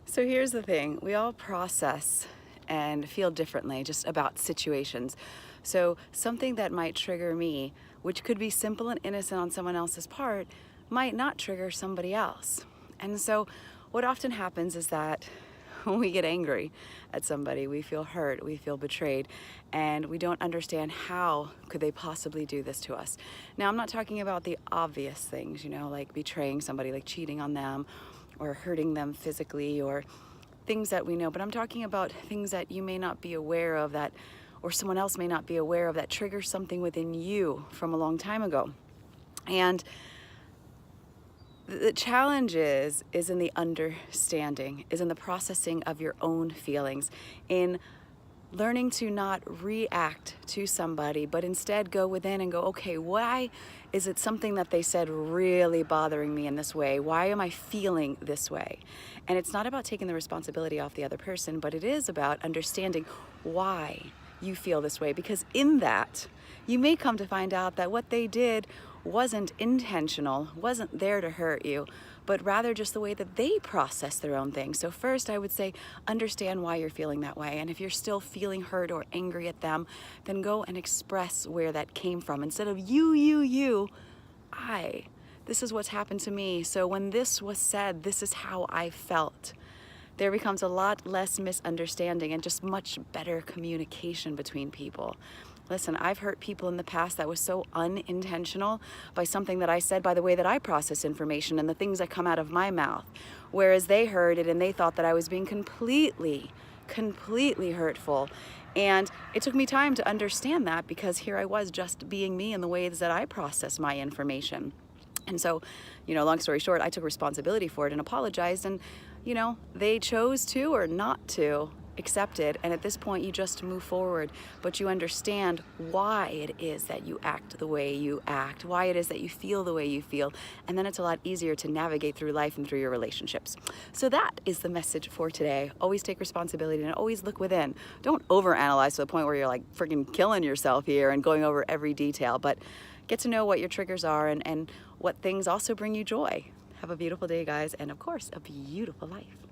So here's the thing, we all process and feel differently just about situations. So something that might trigger me, which could be simple and innocent on someone else's part, might not trigger somebody else. And so what often happens is that when we get angry at somebody, we feel hurt, we feel betrayed, and we don't understand how could they possibly do this to us. Now, I'm not talking about the obvious things, like betraying somebody, like cheating on them, or hurting them physically, or things that we know, but I'm talking about things that you may not be aware of, that or someone else may not be aware of, that trigger something within you from a long time ago. And the challenge is in the understanding, is in the processing of your own feelings, in learning to not react to somebody, but instead go within and go, okay, why is it something that they said really bothering me in this way? Why am I feeling this way? And it's not about taking the responsibility off the other person, but it is about understanding why you feel this way, because in that, you may come to find out that what they did wasn't intentional, wasn't there to hurt you, but rather just the way that they process their own things. So first, I would say, understand why you're feeling that way. And if you're still feeling hurt or angry at them, then go and express where that came from. Instead of you, I. This is what's happened to me. So when this was said, this is how I felt. There becomes a lot less misunderstanding and just much better communication between people. Listen, I've hurt people in the past that was so unintentional by something that I said, by the way that I process information and the things that come out of my mouth. Whereas they heard it and they thought that I was being completely hurtful. And it took me time to understand that, because here I was just being me in the ways that I process my information. And so, long story short, I took responsibility for it and apologized, and, they chose to or not to accept it. And at this point, you just move forward, but you understand why it is that you act the way you act, why it is that you feel the way you feel. And then it's a lot easier to navigate through life and through your relationships. So that is the message for today. Always take responsibility and always look within. Don't overanalyze to the point where you're like freaking killing yourself here and going over every detail, but get to know what your triggers are and what things also bring you joy. Have a beautiful day, guys, and of course, a beautiful life.